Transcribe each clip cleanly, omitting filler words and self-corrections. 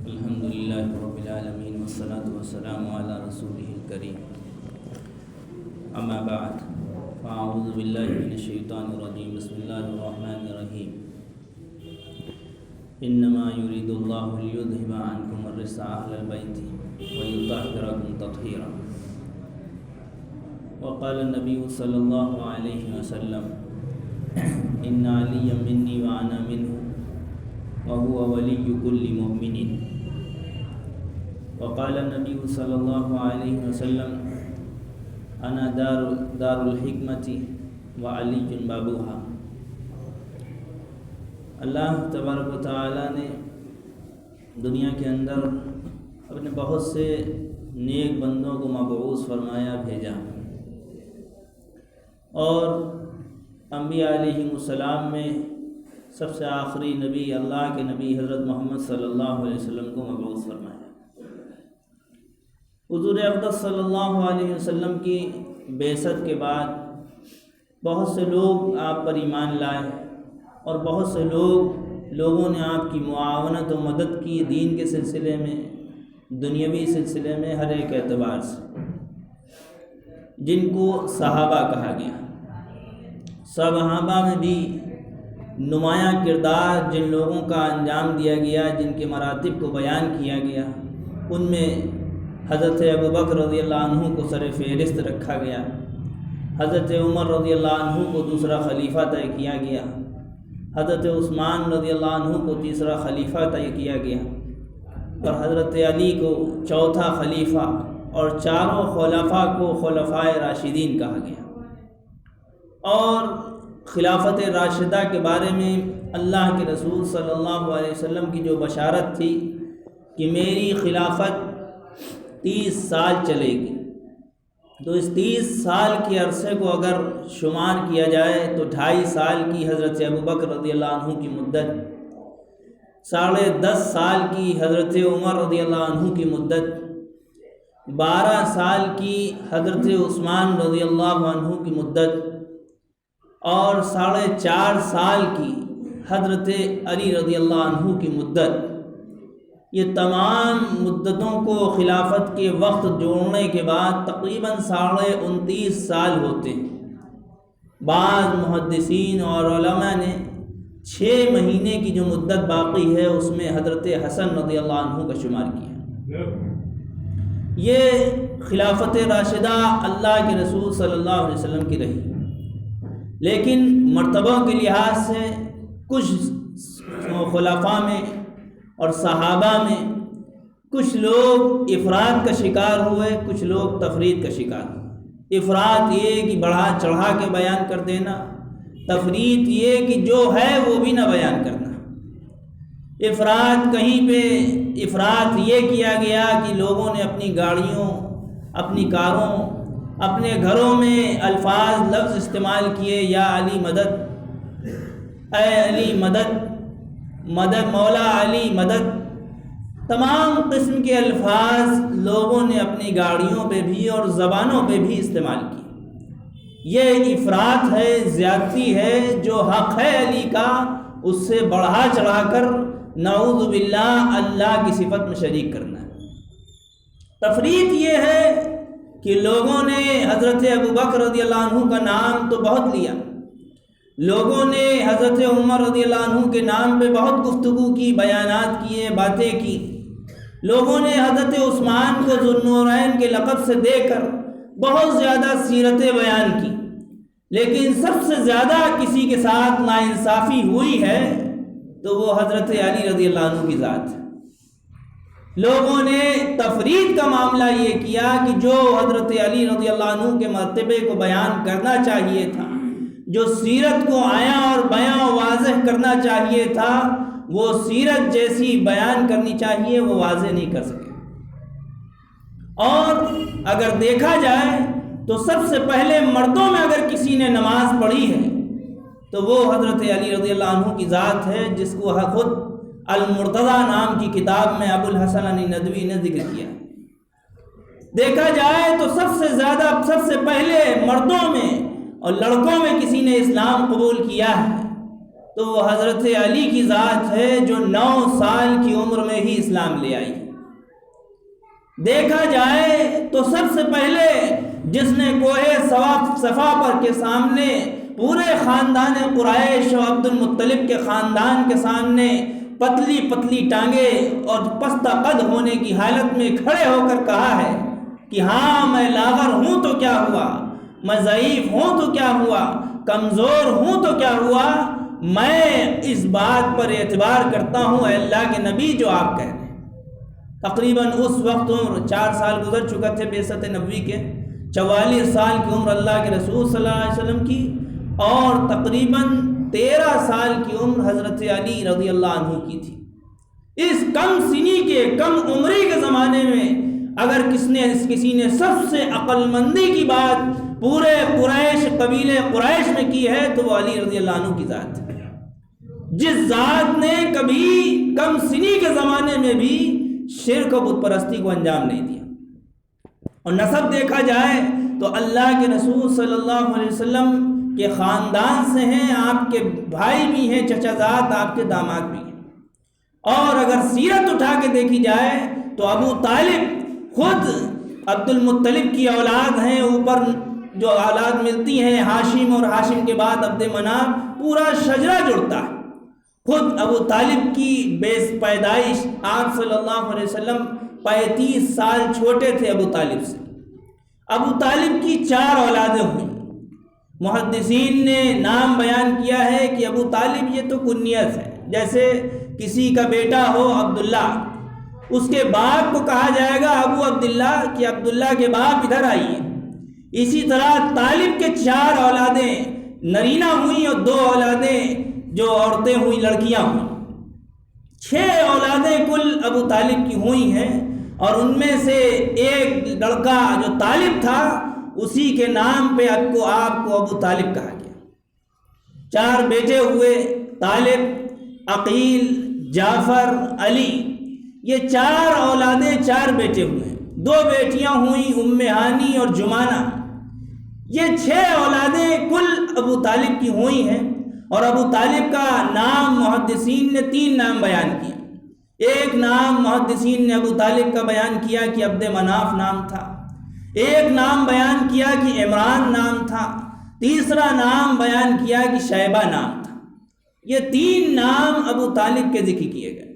الحمد للہ رب العالمین والصلاة والسلام علی رسولہ الکریم اما بعد فاعوذ باللہ من الشیطان الرجیم بسم اللہ الرحمن الرحیم انما یرید اللہ لیذہب عنکم الرجس اہل البیت ویطہرکم تطہیرا وقال النبی صلی اللہ علیہ وسلم ان علی منی وانا منہ وهو ولي كل مؤمن وقال النبي صلى الله عليه وسلم أنا دار الحكمة وعلي بابوها۔ اللہ تبارک و تعالی نے دنیا کے اندر اپنے بہت سے نیک بندوں کو مبعوث فرمایا، بھیجا، اور انبیاء علیہ السلام میں سب سے آخری نبی اللہ کے نبی حضرت محمد صلی اللہ علیہ وسلم کو مبعوث فرمایا۔ حضور اقدس صلی اللہ علیہ وسلم کی بعثت کے بعد بہت سے لوگ آپ پر ایمان لائے اور بہت سے لوگوں نے آپ کی معاونت و مدد کی، دین کے سلسلے میں، دنیاوی سلسلے میں، ہر ایک اعتبار سے، جن کو صحابہ کہا گیا۔ صحابہ میں بھی نمایاں کردار جن لوگوں کا انجام دیا گیا، جن کے مراتب کو بیان کیا گیا، ان میں حضرت ابوبکر رضی اللہ عنہ کو سر فہرست رکھا گیا، حضرت عمر رضی اللہ عنہ کو دوسرا خلیفہ طے کیا گیا، حضرت عثمان رضی اللہ عنہ کو تیسرا خلیفہ طے کیا گیا، اور حضرت علی کو چوتھا خلیفہ، اور چاروں خلفاء کو خلفائے راشدین کہا گیا۔ اور خلافت راشدہ کے بارے میں اللہ کے رسول صلی اللہ علیہ وسلم کی جو بشارت تھی کہ میری خلافت 30 سال چلے گی، تو اس 30 سال کے عرصے کو اگر شمار کیا جائے تو 2.5 سال کی حضرت ابوبکر رضی اللہ عنہ کی مدت، 10.5 سال کی حضرت عمر رضی اللہ عنہ کی مدت، 12 سال کی حضرت عثمان رضی اللہ عنہ کی مدت، اور 4.5 سال کی حضرت علی رضی اللہ عنہ کی مدت، یہ تمام مدتوں کو خلافت کے وقت جوڑنے کے بعد تقریباً 29.5 سال ہوتے ہیں۔ بعض محدثین اور علماء نے 6 مہینے کی جو مدت باقی ہے اس میں حضرت حسن رضی اللہ عنہ کا شمار کیا۔ یہ خلافت راشدہ اللہ کے رسول صلی اللہ علیہ وسلم کی رہی، لیکن مرتبوں کے لحاظ سے کچھ خلفاء میں اور صحابہ میں کچھ لوگ افراد کا شکار ہوئے، کچھ لوگ تفرید کا شکار ہوئے۔ افراد یہ کہ بڑھا چڑھا کے بیان کر دینا، تفرید یہ کہ جو ہے وہ بھی نہ بیان کرنا۔ افراد کہیں پہ افراد یہ کیا گیا کہ لوگوں نے اپنی گاڑیوں، اپنی کاروں، اپنے گھروں میں لفظ استعمال کیے، یا علی مدد، اے علی مدد، مدد مولا علی مدد، تمام قسم کے الفاظ لوگوں نے اپنی گاڑیوں پہ بھی اور زبانوں پہ بھی استعمال کیے۔ یہ افراط ہے، زیادتی ہے۔ جو حق ہے علی کا اس سے بڑھا چڑھا کر نعوذ باللہ اللہ کی صفت میں شریک کرنا ہے۔ تفریط یہ ہے کہ لوگوں نے حضرت ابوبکر رضی اللہ عنہ کا نام تو بہت لیا، لوگوں نے حضرت عمر رضی اللہ عنہ کے نام پہ بہت گفتگو کی، بیانات کیے، باتیں کی، لوگوں نے حضرت عثمان کو ذو النورین کے لقب سے دے کر بہت زیادہ سیرتیں بیان کی، لیکن سب سے زیادہ کسی کے ساتھ ناانصافی ہوئی ہے تو وہ حضرت علی رضی اللہ عنہ کی ذات ہے۔ لوگوں نے تفرید کا معاملہ یہ کیا کہ جو حضرت علی رضی اللہ عنہ کے مرتبے کو بیان کرنا چاہیے تھا، جو سیرت کو عیاں اور بیاں واضح کرنا چاہیے تھا، وہ سیرت جیسی بیان کرنی چاہیے وہ واضح نہیں کر سکے۔ اور اگر دیکھا جائے تو سب سے پہلے مردوں میں اگر کسی نے نماز پڑھی ہے تو وہ حضرت علی رضی اللہ عنہ کی ذات ہے، جس کو خود المرتضیٰ نام کی کتاب میں ابو الحسن علی ندوی نے ذکر کیا۔ دیکھا جائے تو سب سے پہلے مردوں میں اور لڑکوں میں کسی نے اسلام قبول کیا ہے تو وہ حضرت علی کی ذات ہے، جو 9 سال سال کی عمر میں ہی اسلام لے آئی۔ دیکھا جائے تو سب سے پہلے جس نے کوہ صفا پر کے سامنے پورے خاندان قریش اور عبد المطلب کے خاندان کے سامنے پتلی پتلی ٹانگیں اور پستہ قد ہونے کی حالت میں کھڑے ہو کر کہا ہے کہ ہاں میں لاغر ہوں تو کیا ہوا، میں ضعیف ہوں تو کیا ہوا، کمزور ہوں تو کیا ہوا، میں اس بات پر اعتبار کرتا ہوں اے اللہ کے نبی جو آپ کہہ رہے ہیں۔ تقریباً اس وقت عمر 4 سال گزر چکا تھے بعثت نبوی کے، 44 سال کی عمر اللہ کے رسول صلی اللہ علیہ وسلم کی، اور تقریباً 13 سال کی عمر حضرت علی رضی اللہ عنہ کی تھی۔ اس کم سنی کے، کم عمری کے زمانے میں اگر کسی نے سب سے عقل مندی کی بات پورے قریش، قبیلے قریش میں کی ہے تو وہ علی رضی اللہ عنہ کی ذات ہے، جس ذات نے کبھی کم سنی کے زمانے میں بھی شرک و بت پرستی کو انجام نہیں دیا۔ اور نسب دیکھا جائے تو اللہ کے رسول صلی اللہ علیہ وسلم کے خاندان سے ہیں، آپ کے بھائی بھی ہیں، چچا زاد آپ کے داماد بھی ہیں۔ اور اگر سیرت اٹھا کے دیکھی جائے تو ابو طالب خود عبد المطلب کی اولاد ہیں، اوپر جو اولاد ملتی ہیں ہاشم، اور ہاشم کے بعد عبد مناف، پورا شجرہ جڑتا ہے۔ خود ابو طالب کی پیدائش آپ صلی اللہ علیہ وسلم 35 سال چھوٹے تھے ابو طالب سے۔ ابو طالب کی 4 اولادیں ہوئیں۔ محدثین نے نام بیان کیا ہے کہ ابو طالب یہ تو کنیت ہے، جیسے کسی کا بیٹا ہو عبداللہ، اس کے باپ کو کہا جائے گا ابو عبداللہ، کہ عبداللہ کے باپ ادھر آئیے۔ اسی طرح طالب کے 4 اولادیں نرینہ ہوئیں اور 2 اولادیں جو عورتیں ہوئیں، لڑکیاں ہوئیں۔ 6 اولادیں کل ابو طالب کی ہوئی ہیں، اور ان میں سے ایک لڑکا جو طالب تھا اسی کے نام پہ آپ کو ابو طالب کہا گیا۔ 4 بیٹے ہوئے، طالب، عقیل، جعفر، علی، یہ 4 اولادیں، 4 بیٹے ہوئے۔ 2 بیٹیاں ہوئیں، ام ہانی اور جمانہ۔ یہ 6 اولادیں کل ابو طالب کی ہوئی ہیں، اور ابو طالب کا نام محدثین نے 3 نام بیان کیا۔ ایک نام محدثین نے ابو طالب کا بیان کیا کہ عبد مناف نام تھا، ایک نام بیان کیا کہ عمران نام تھا، تیسرا نام بیان کیا کہ شیبہ نام تھا۔ یہ 3 نام ابو طالب کے ذکر کیے گئے۔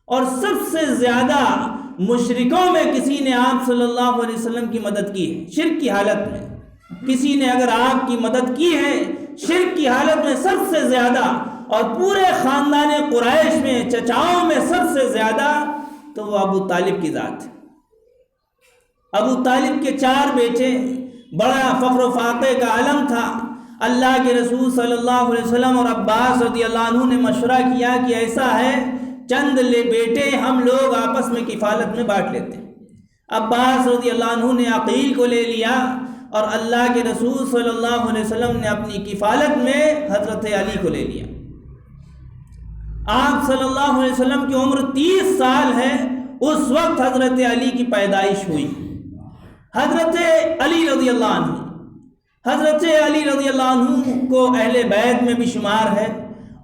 اور سب سے زیادہ مشرکوں میں کسی نے آپ صلی اللہ علیہ وسلم کی مدد کی ہے، شرک کی حالت میں کسی نے اگر آپ کی مدد کی ہے شرک کی حالت میں سب سے زیادہ، اور پورے خاندان قریش میں چچاؤں میں سب سے زیادہ، تو وہ ابو طالب کی ذات ہے۔ ابو طالب کے 4 بیٹے، بڑا فخر و فاقے کا علم تھا۔ اللہ کے رسول صلی اللہ علیہ وسلم اور عباس رضی اللہ عنہ نے مشورہ کیا کہ ایسا ہے چند بیٹے ہم لوگ آپس میں کفالت میں بانٹ لیتے ہیں۔ عباس رضی اللہ عنہ نے عقیل کو لے لیا، اور اللہ کے رسول صلی اللہ علیہ وسلم نے اپنی کفالت میں حضرت علی کو لے لیا۔ آپ صلی اللہ علیہ وسلم کی عمر 30 سال ہے، اس وقت حضرت علی کی پیدائش ہوئی۔ حضرت علی رضی اللہ عنہ، حضرت علی رضی اللہ عنہ کو اہل بیت میں بھی شمار ہے،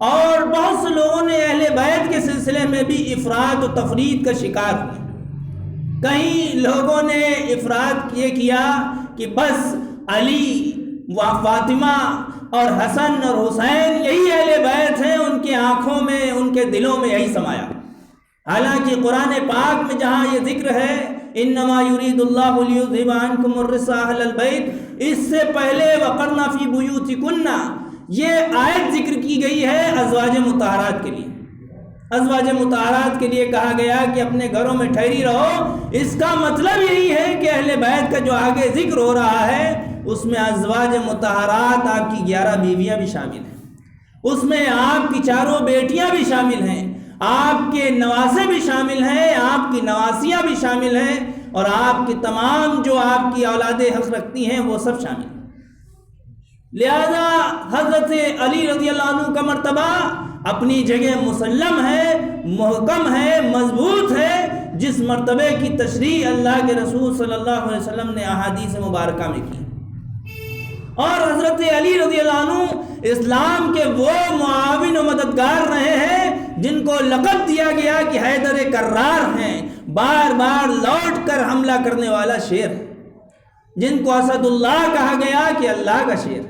اور بہت سے لوگوں نے اہل بیت کے سلسلے میں بھی افراط و تفرید کا شکار ہوئے۔ کئی لوگوں نے افراد یہ کیا کہ بس علی و فاطمہ اور حسن اور حسین یہی اہل بیت ہیں، ان کے آنکھوں میں، ان کے دلوں میں یہی سمایا۔ حالانکہ قرآن پاک میں جہاں یہ ذکر ہے انما یرید اللہ لیذھب عنکم الرجس اہل البیت، اس سے پہلے وقرن فی بیوتکن یہ آیت ذکر کی گئی ہے ازواج مطہرات کے لیے۔ ازواج مطہرات کے لیے کہا گیا کہ اپنے گھروں میں ٹھہری رہو، اس کا مطلب یہی ہے کہ اہل بیت کا جو آگے ذکر ہو رہا ہے اس میں ازواج مطہرات آپ کی 11 بیویاں بھی شامل ہیں، اس میں آپ کی 4 بیٹیاں بھی شامل ہیں، آپ کے نواسے بھی شامل ہیں، آپ کی نواسیاں بھی شامل ہیں، اور آپ کی تمام جو آپ کی اولادیں حق رکھتی ہیں وہ سب شامل ہیں۔ لہذا حضرت علی رضی اللہ عنہ کا مرتبہ اپنی جگہ مسلم ہے، محکم ہے، مضبوط ہے، جس مرتبے کی تشریح اللہ کے رسول صلی اللہ علیہ وسلم نے احادیث مبارکہ میں کی۔ اور حضرت علی رضی اللہ عنہ اسلام کے وہ معاون و مددگار رہے ہیں جن کو لقب دیا گیا کہ حیدر کرار ہیں، بار بار لوٹ کر حملہ کرنے والا شیر ہے، جن کو اسد اللہ کہا گیا کہ اللہ کا شیر۔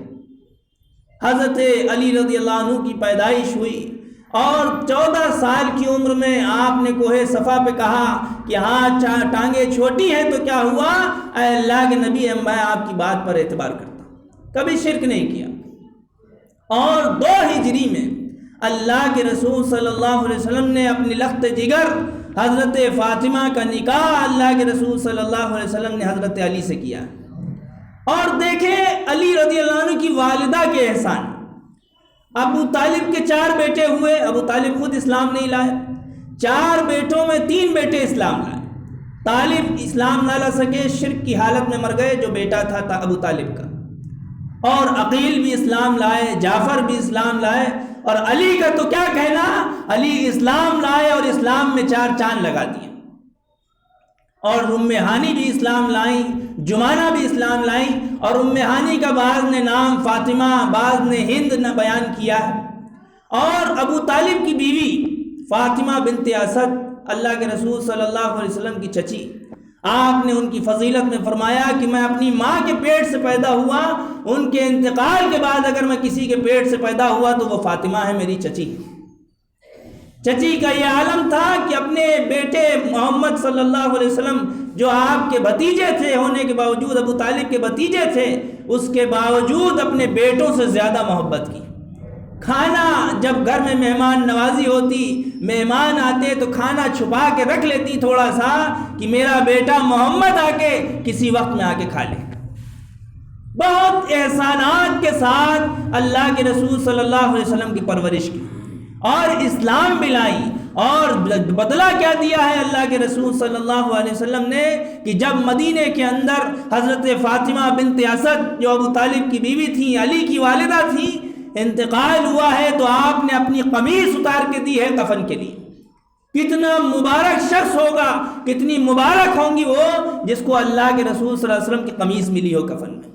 حضرت علی رضی اللہ عنہ کی پیدائش ہوئی اور 14 سال کی عمر میں آپ نے کوہ صفا پہ کہا کہ ہاں ٹانگیں چھوٹی ہیں تو کیا ہوا، اے اللہ کے نبی میں آپ کی بات پر اعتبار کرتا ہوں، کبھی شرک نہیں کیا۔ اور 2 ہجری میں اللہ کے رسول صلی اللہ علیہ وسلم نے اپنی لخت جگر حضرت فاطمہ کا نکاح اللہ کے رسول صلی اللہ علیہ وسلم نے حضرت علی سے کیا۔ اور دیکھیں علی رضی اللہ عنہ کی والدہ کے احسان۔ ابو طالب کے 4 بیٹے ہوئے، ابو طالب خود اسلام نہیں لائے، 4 بیٹوں میں 3 بیٹے اسلام لائے۔ طالب اسلام نہ لا سکے، شرک کی حالت میں مر گئے، جو بیٹا تھا ابو طالب کا۔ اور عقیل بھی اسلام لائے، جعفر بھی اسلام لائے، اور علی کا تو کیا کہنا، علی اسلام لائے اور اسلام میں 4 چاند لگا دیے۔ اور ام ہانی بھی اسلام لائیں، جمانہ بھی اسلام لائیں، اور ام ہانی کا بعض نے نام فاطمہ، بعض نے ہند نہ بیان کیا ہے۔ اور ابو طالب کی بیوی فاطمہ بنت اسد، اللہ کے رسول صلی اللہ علیہ وسلم کی چچی، آپ نے ان کی فضیلت میں فرمایا کہ میں اپنی ماں کے پیٹ سے پیدا ہوا، ان کے انتقال کے بعد اگر میں کسی کے پیٹ سے پیدا ہوا تو وہ فاطمہ ہے، میری چچی۔ چچی کا یہ عالم تھا کہ اپنے بیٹے محمد صلی اللہ علیہ وسلم جو آپ کے بھتیجے تھے ہونے کے باوجود، ابو طالب کے بھتیجے تھے، اس کے باوجود اپنے بیٹوں سے زیادہ محبت کی۔ کھانا جب گھر میں مہمان نوازی ہوتی، مہمان آتے تو کھانا چھپا کے رکھ لیتی تھوڑا سا کہ میرا بیٹا محمد آ کے کسی وقت میں آ کے کھا لے۔ بہت احسانات کے ساتھ اللہ کے رسول صلی اللہ علیہ وسلم کی پرورش کی اور اسلام بھی لائی۔ اور بدلہ کیا دیا ہے اللہ کے رسول صلی اللہ علیہ وسلم نے کہ جب مدینے کے اندر حضرت فاطمہ بنت اسد جو ابو طالب کی بیوی تھی، علی کی والدہ تھی، انتقال ہوا ہے تو آپ نے اپنی قمیص اتار کے دی ہے کفن کے لیے۔ کتنا مبارک شخص ہوگا، کتنی مبارک ہوں گی وہ جس کو اللہ کے رسول صلی اللہ علیہ وسلم کی قمیص ملی ہو کفن میں۔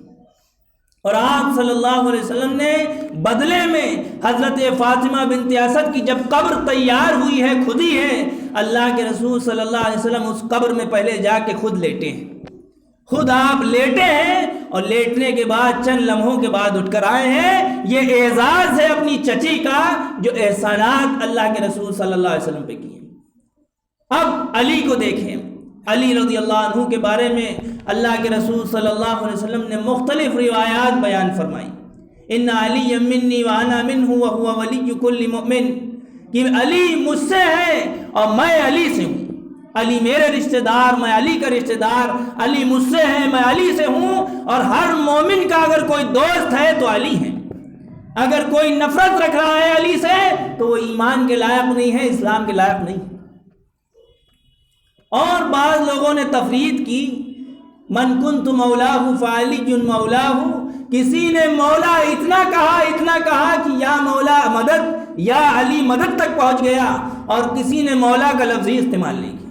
اور آپ صلی اللہ علیہ وسلم نے بدلے میں حضرت فاطمہ بنت اسد کی جب قبر تیار ہوئی ہے، کھدی ہے، اللہ کے رسول صلی اللہ علیہ وسلم اس قبر میں پہلے جا کے خود لیٹے ہیں، خود آپ لیٹے ہیں، اور لیٹنے کے بعد چند لمحوں کے بعد اٹھ کر آئے ہیں۔ یہ اعزاز ہے اپنی چچی کا جو احسانات اللہ کے رسول صلی اللہ علیہ وسلم پہ کیے۔ اب علی کو دیکھیں، علی رضی اللہ عنہ کے بارے میں اللہ کے رسول صلی اللہ علیہ وسلم نے مختلف روایات بیان فرمائی۔ ان علی منی وانا منہ وہو ولی کل مؤمن، کہ علی مجھ سے ہے اور میں علی سے ہوں، علی میرے رشتہ دار، میں علی کا رشتہ دار، علی مجھ سے ہے، میں علی سے ہوں، اور ہر مومن کا اگر کوئی دوست ہے تو علی ہے۔ اگر کوئی نفرت رکھ رہا ہے علی سے تو وہ ایمان کے لائق نہیں ہے، اسلام کے لائق نہیں۔ اور بعض لوگوں نے تفرید کی، من کنت مولاہ فعلی مولاہ، کسی نے مولا اتنا کہا کہ یا مولا مدد، یا علی مدد تک پہنچ گیا، اور کسی نے مولا کا لفظ ہی استعمال نہیں کیا۔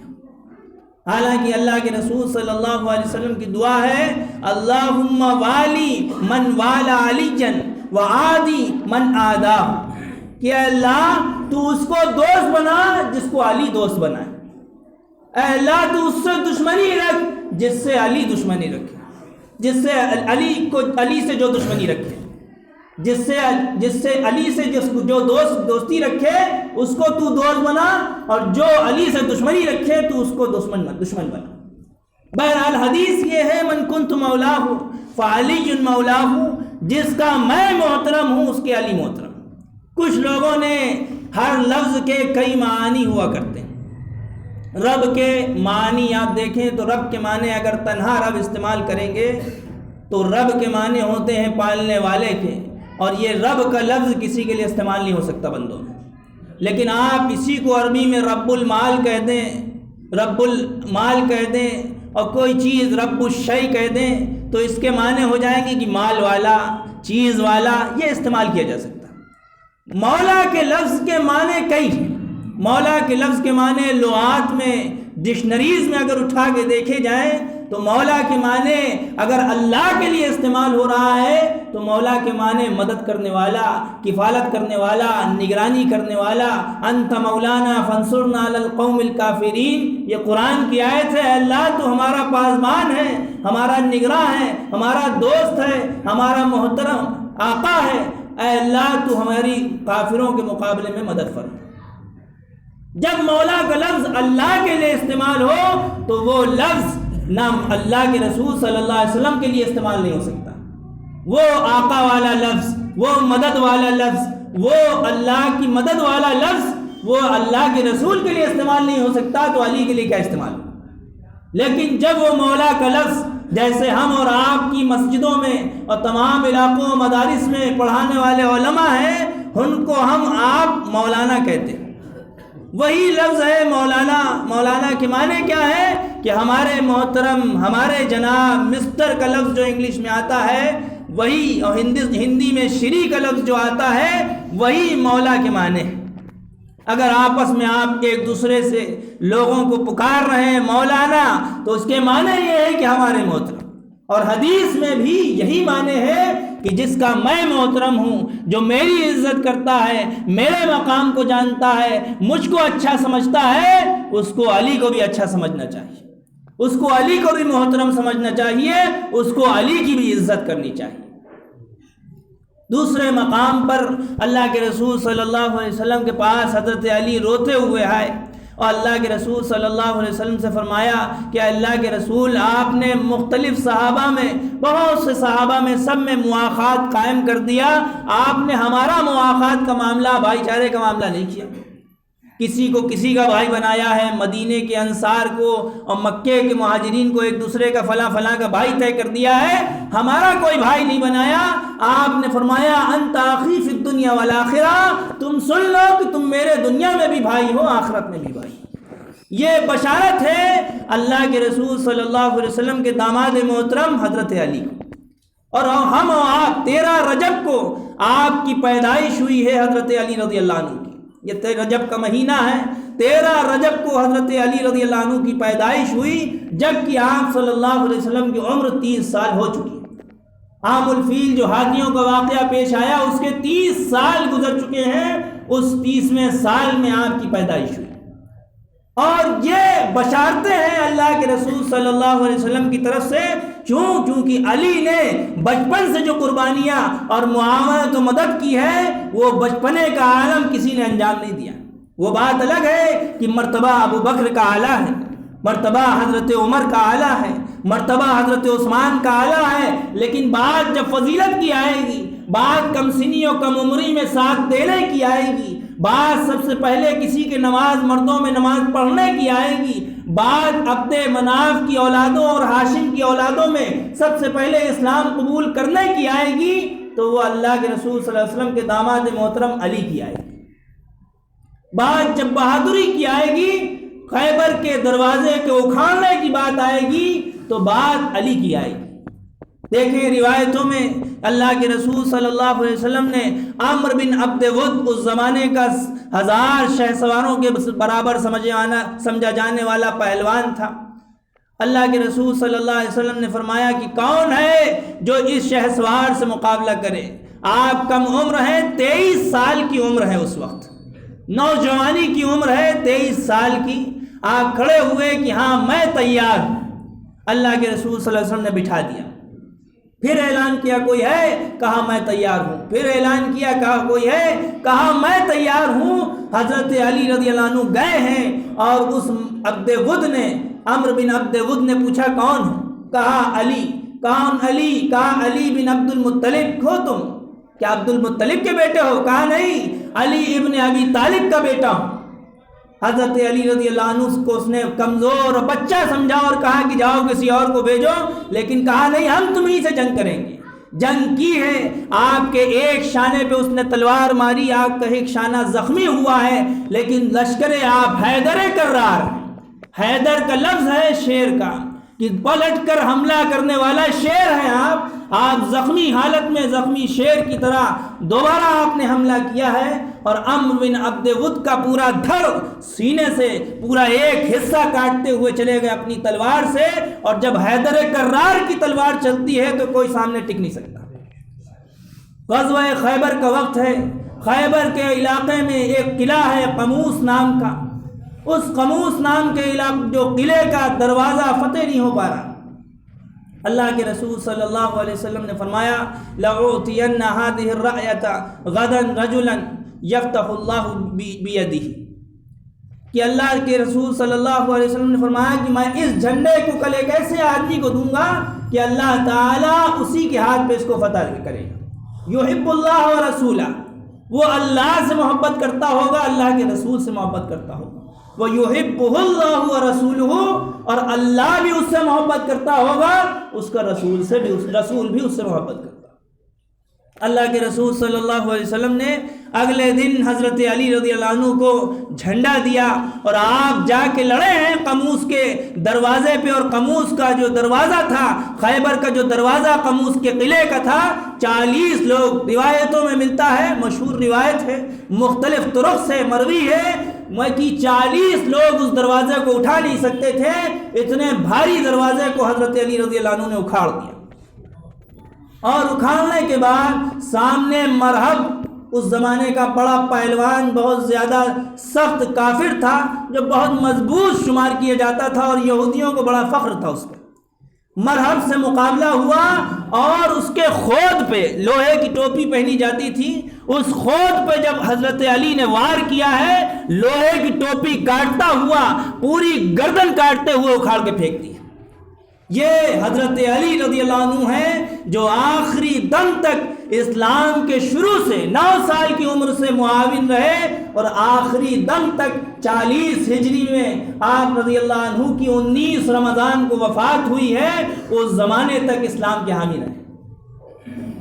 حالانکہ اللہ کے رسول صلی اللہ علیہ وسلم کی دعا ہے، اللہم والی من والا علی وعادی من آداہ، کہ اللہ تو اس کو دوست بنا جس کو علی دوست بنائے، اے اللہ تو اس سے دشمنی رکھ جس سے علی دشمنی رکھے، جس سے علی سے جو دشمنی رکھے، جس سے علی سے جو دوستی رکھے اس کو تو دوست بنا، اور جو علی سے دشمنی رکھے تو اس کو دشمن بنا۔ بہرحال حدیث یہ ہے، من کنت مولاہ فعلی مولاہ، جس کا میں محترم ہوں اس کے علی محترم۔ کچھ لوگوں نے ہر لفظ کے کئی معانی ہوا کرتے ہیں۔ رب کے معنی آپ دیکھیں تو رب کے معنی اگر تنہا رب استعمال کریں گے تو رب کے معنی ہوتے ہیں پالنے والے کے، اور یہ رب کا لفظ کسی کے لیے استعمال نہیں ہو سکتا بندوں میں۔ لیکن آپ اسی کو عربی میں رب المال کہہ دیں، رب المال کہہ دیں، اور کوئی چیز رب الشیء کہہ دیں تو اس کے معنی ہو جائیں گے کہ مال والا، چیز والا، یہ استعمال کیا جا سکتا۔ مولا کے لفظ کے معنی کئی ہیں۔ مولا کے لفظ کے معنی لغات میں، ڈکشنریز میں اگر اٹھا کے دیکھے جائیں تو مولا کے معنی اگر اللہ کے لیے استعمال ہو رہا ہے تو مولا کے معنی مدد کرنے والا، کفالت کرنے والا، نگرانی کرنے والا۔ انت مولانا فانصرنا علی القوم الکافرین، یہ قرآن کی آیت ہے۔ اللہ تو ہمارا پاسبان ہے، ہمارا نگراں ہے، ہمارا دوست ہے، ہمارا محترم آقا ہے۔ اے اللہ تو ہماری کافروں کے مقابلے میں مدد فرما۔ جب مولا کا لفظ اللہ کے لیے استعمال ہو تو وہ لفظ نہ اللہ کے رسول صلی اللہ علیہ وسلم کے لیے استعمال نہیں ہو سکتا۔ وہ آقا والا لفظ، وہ مدد والا لفظ، وہ اللہ کی مدد والا لفظ وہ اللہ کے رسول کے لیے استعمال نہیں ہو سکتا تو علی کے لیے کیا استعمال ہو؟ لیکن جب وہ مولا کا لفظ جیسے ہم اور آپ کی مسجدوں میں اور تمام علاقوں مدارس میں پڑھانے والے علماء ہیں، ان کو ہم آپ مولانا کہتے ہیں، وہی لفظ ہے مولانا۔ مولانا کے معنی کیا ہے کہ ہمارے محترم، ہمارے جناب، مسٹر کا لفظ جو انگلش میں آتا ہے وہی، اور ہندی میں شری کا لفظ جو آتا ہے وہی مولا کے معنی ہے۔ اگر آپس میں آپ ایک دوسرے سے لوگوں کو پکار رہے ہیں مولانا تو اس کے معنی یہ ہے کہ ہمارے محترم، اور حدیث میں بھی یہی معنی ہے کہ جس کا میں محترم ہوں، جو میری عزت کرتا ہے، میرے مقام کو جانتا ہے، مجھ کو اچھا سمجھتا ہے، اس کو علی کو بھی اچھا سمجھنا چاہیے، اس کو علی کو بھی محترم سمجھنا چاہیے، اس کو علی کی بھی عزت کرنی چاہیے۔ دوسرے مقام پر اللہ کے رسول صلی اللہ علیہ وسلم کے پاس حضرت علی روتے ہوئے آئے اور اللہ کے رسول صلی اللہ علیہ وسلم سے فرمایا کہ اللہ کے رسول، آپ نے مختلف صحابہ میں، بہت سے صحابہ میں، سب میں مواخات قائم کر دیا، آپ نے ہمارا مواخات کا معاملہ، بھائی چارے کا معاملہ نہیں کیا۔ کسی کو کسی کا بھائی بنایا ہے، مدینے کے انصار کو اور مکے کے مہاجرین کو ایک دوسرے کا فلاں فلاں کا بھائی طے کر دیا ہے، ہمارا کوئی بھائی نہیں بنایا۔ آپ نے فرمایا انت اخی فی الدنیا والآخرہ، تم سن لو کہ تم میرے دنیا میں بھی بھائی ہو، آخرت میں بھی بھائی۔ یہ بشارت ہے اللہ کے رسول صلی اللہ علیہ وسلم کے داماد محترم حضرت علی کو۔ اور ہم اور آپ 13 رجب کو آپ کی پیدائش ہوئی ہے حضرت علی رضی اللہ عنہ کی، یہ رجب کا مہینہ ہے، 13 رجب کو حضرت علی رضی اللہ عنہ کی پیدائش ہوئی، جبکہ آپ صلی اللہ علیہ وسلم کی عمر 30 سال ہو چکی ہے۔ عام الفیل جو ہاتھیوں کا واقعہ پیش آیا اس کے 30 سال گزر چکے ہیں، اس 30ویں سال میں آپ کی پیدائش ہوئی۔ اور یہ بشارتیں ہیں اللہ کے رسول صلی اللہ علیہ وسلم کی طرف سے، چونکہ علی نے بچپن سے جو قربانیاں اور معاونت و مدد کی ہے وہ بچپنے کا عالم کسی نے انجام نہیں دیا۔ وہ بات الگ ہے کہ مرتبہ ابو بکر کا اعلیٰ ہے، مرتبہ حضرت عمر کا اعلیٰ ہے، مرتبہ حضرت عثمان کا اعلیٰ ہے، لیکن بات جب فضیلت کی آئے گی، بات کم سنی اور کم عمری میں ساتھ دینے کی آئے گی، بات سب سے پہلے کسی کے نماز مردوں میں نماز پڑھنے کی آئے گی، بات عبد مناف کی اولادوں اور ہاشم کی اولادوں میں سب سے پہلے اسلام قبول کرنے کی آئے گی، تو وہ اللہ کے رسول صلی اللہ علیہ وسلم کے داماد محترم علی کی آئے گی۔ بات جب بہادری کی آئے گی، خیبر کے دروازے کے اکھاڑنے کی بات آئے گی، تو بات علی کی آئے گی۔ دیکھیں روایتوں میں اللہ کے رسول صلی اللہ علیہ وسلم نے عمرو بن عبد ود، اس زمانے کا 1000 شہسواروں کے برابر سمجھا جانے والا پہلوان تھا، اللہ کے رسول صلی اللہ علیہ وسلم نے فرمایا کہ کون ہے جو اس شہسوار سے مقابلہ کرے؟ آپ کم عمر ہیں، 23 سال کی عمر ہے، اس وقت نوجوانی کی عمر ہے، 23 سال کی۔ آپ کھڑے ہوئے کہ ہاں میں تیار ہوں، اللہ کے رسول صلی اللہ علیہ وسلم نے بٹھا دیا، پھر اعلان کیا کوئی ہے؟ کہا میں تیار ہوں، پھر اعلان کیا، کہا کوئی ہے؟ کہا میں تیار ہوں۔ حضرت علی رضی اللہ عنہ گئے ہیں اور اس عبد ود نے، عمرو بن عبد ود نے پوچھا کون ہے؟ کہا علی۔ کون علی؟ کہا علی بن عبد المطلب ہو تم؟ کیا عبد المطلب کے بیٹے ہو؟ کہا نہیں، علی ابن ابی طالب کا بیٹا ہوں۔ حضرت علی رضی اللہ عنہ کو اس نے کمزور اور بچہ سمجھا اور کہا کہ جاؤ کسی اور کو بھیجو، لیکن کہا نہیں، ہم تمہیں سے جنگ کریں گے۔ جنگ کی ہے، آپ کے ایک شانے پہ اس نے تلوار ماری، آپ کا ایک شانہ زخمی ہوا ہے، لیکن لشکر آپ حیدر کرار، حیدر کا لفظ ہے شیر کا، کہ پلٹ کر حملہ کرنے والا شیر ہیں آپ زخمی حالت میں زخمی شیر کی طرح دوبارہ آپ نے حملہ کیا ہے، اور عمرو بن عبد ود کا پورا دھڑ سینے سے پورا ایک حصہ کاٹتے ہوئے چلے گئے اپنی تلوار سے، اور جب حیدر کرار کی تلوار چلتی ہے تو کوئی سامنے ٹک نہیں سکتا۔ غزوہ خیبر کا وقت ہے، خیبر کے علاقے میں ایک قلعہ ہے قموس نام کا، اس قموس نام کے علاقے جو قلعے کا دروازہ فتح نہیں ہو پا رہا۔ اللہ کے رسول صلی اللہ علیہ وسلم نے فرمایا لَأُعْطِيَنَّ هَذِهِ الرَّأْيَةَ غَدًا رَجُلًا يَفْتَحُ اللَّهُ بِيَدِهِ، کہ اللہ کے رسول صلی اللہ علیہ وسلم نے فرمایا کہ میں اس جھنڈے کو کل ایک ایسے آدمی کو دوں گا کہ اللہ تعالیٰ اسی کے ہاتھ پہ اس کو فتح کرے گا۔ یحب اللہ و رسولہ، وہ اللہ سے محبت کرتا ہوگا، اللہ کے رسول سے محبت کرتا ہوگا، وَيُحِبُّهُ اللَّهُ وَرَسُولُهُ، اور اللہ بھی اس سے محبت کرتا ہوگا، اس کا رسول بھی اس سے محبت کرتا۔ اللہ کے رسول صلی اللہ علیہ وسلم نے اگلے دن حضرت علی رضی اللہ عنہ کو جھنڈا دیا، اور آپ جا کے لڑے ہیں قموس کے دروازے پہ، اور قموس کا جو دروازہ تھا، خیبر کا جو دروازہ قموس کے قلعے کا تھا، 40 لوگ، روایتوں میں ملتا ہے، مشہور روایت ہے، مختلف طرق سے مروی ہے کہ 40 لوگ اس دروازے کو اٹھا نہیں سکتے تھے، اتنے بھاری دروازے کو حضرت علی رضی اللہ عنہ نے اکھاڑ دیا، اور اکھاڑنے کے بعد سامنے مرہب، اس زمانے کا بڑا پہلوان، بہت زیادہ سخت کافر تھا جو بہت مضبوط شمار کیا جاتا تھا، اور یہودیوں کو بڑا فخر تھا اس پہ، مرہب سے مقابلہ ہوا، اور اس کے خود پہ لوہے کی ٹوپی پہنی جاتی تھی، اس خود پہ جب حضرت علی نے وار کیا ہے، لوہے کی ٹوپی کاٹتا ہوا پوری گردن کاٹتے ہوئے اکھاڑ کے پھینک دی۔ یہ حضرت علی رضی اللہ عنہ ہیں جو آخری دم تک اسلام کے شروع سے 9 سال کی عمر سے معاون رہے، اور آخری دم تک 40 ہجری میں آپ رضی اللہ عنہ کی 19 رمضان کو وفات ہوئی ہے، اس زمانے تک اسلام کے حامی رہے۔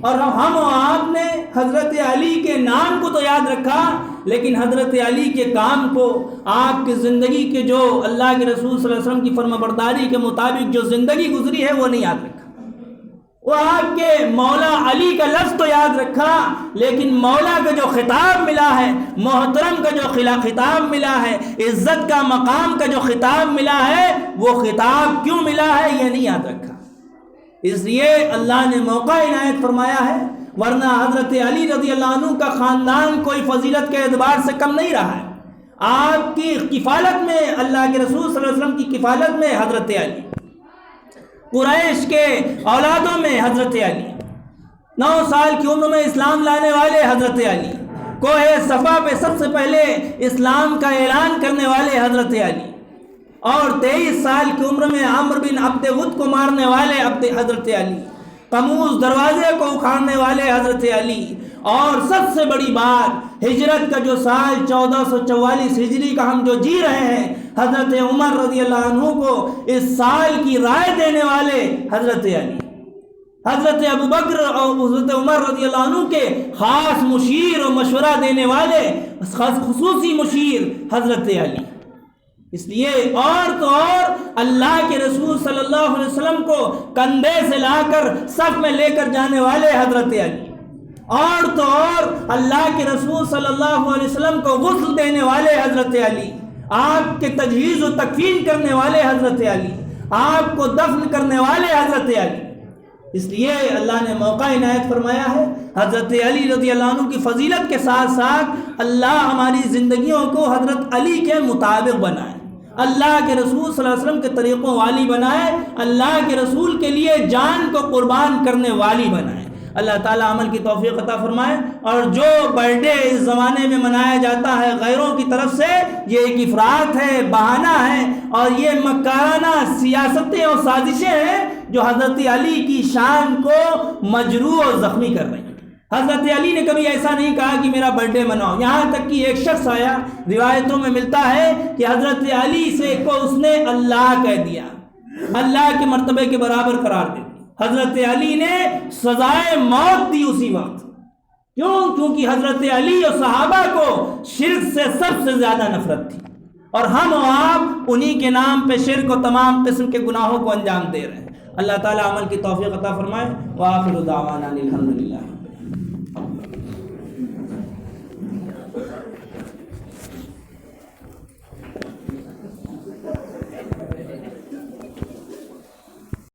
اور ہم و آپ نے حضرت علی کے نام کو تو یاد رکھا، لیکن حضرت علی کے کام کو، آپ کی زندگی کے جو اللہ کے رسول صلی اللہ علیہ وسلم کی فرما برداری کے مطابق جو زندگی گزری ہے وہ نہیں یاد رکھا۔ وہ آپ کے مولا علی کا لفظ تو یاد رکھا، لیکن مولا کا جو خطاب ملا ہے، محترم کا جو خطاب ملا ہے، عزت کا مقام کا جو خطاب ملا ہے، وہ خطاب کیوں ملا ہے یہ نہیں یاد رکھا۔ اس لیے اللہ نے موقع عنایت فرمایا ہے، ورنہ حضرت علی رضی اللہ عنہ کا خاندان کوئی فضیلت کے اعتبار سے کم نہیں رہا ہے۔ آپ کی کفالت میں، اللہ کے رسول صلی اللہ علیہ وسلم کی کفالت میں حضرت علی، قریش کے اولادوں میں حضرت علی، 9 سال کی عمر میں اسلام لانے والے حضرت علی، کوہ صفا پہ سب سے پہلے اسلام کا اعلان کرنے والے حضرت علی، اور 23 سال کی عمر میں عمرو بن عبد ود کو مارنے والے حضرت علی، قموس دروازے کو اکھاڑنے والے حضرت علی، اور سب سے بڑی بات، ہجرت کا جو سال 1444 ہجری کا ہم جو جی رہے ہیں، حضرت عمر رضی اللہ عنہ کو اس سال کی رائے دینے والے حضرت علی، حضرت ابو بکر اور حضرت عمر رضی اللہ عنہ کے خاص مشیر اور مشورہ دینے والے خصوصی مشیر حضرت علی۔ اس لیے اور تو اور اللہ کے رسول صلی اللہ علیہ وسلم کو کندھے سے لا کر صف میں لے کر جانے والے حضرت علی، اور تو اور اللہ کے رسول صلی اللہ علیہ وسلم کو غسل دینے والے حضرت علی، آپ کے تجہیز و تکفین کرنے والے حضرت علی، آپ کو دفن کرنے والے حضرت علی۔ اس لیے اللہ نے موقع عنایت فرمایا ہے، حضرت علی رضی اللہ عنہ کی فضیلت کے ساتھ ساتھ اللہ ہماری زندگیوں کو حضرت علی کے مطابق بنائے، اللہ کے رسول صلی اللہ علیہ وسلم کے طریقوں والی بنائے، اللہ کے رسول کے لیے جان کو قربان کرنے والی بنائے۔ اللہ تعالیٰ عمل کی توفیق عطا فرمائے۔ اور جو برتھ ڈے اس زمانے میں منایا جاتا ہے غیروں کی طرف سے، یہ ایک افراط ہے، بہانہ ہے، اور یہ مکارانہ سیاستیں اور سازشیں ہیں جو حضرت علی کی شان کو مجروح اور زخمی کر رہی ہیں۔ حضرت علی نے کبھی ایسا نہیں کہا کہ میرا برتھ ڈے مناؤ، یہاں تک کہ ایک شخص آیا، روایتوں میں ملتا ہے کہ حضرت علی سے کو اس نے اللہ کہہ دیا، اللہ کے مرتبے کے برابر قرار دے دی۔ حضرت علی نے سزائے موت دی اسی وقت۔ کیوں؟ کیونکہ حضرت علی اور صحابہ کو شرک سے سب سے زیادہ نفرت تھی، اور ہم و آپ انہی کے نام پہ شرک و تمام قسم کے گناہوں کو انجام دے رہے ہیں۔ اللہ تعالیٰ عمل کی توفیق عطا فرمائے۔ وآخر دعوانا الحمدللہ۔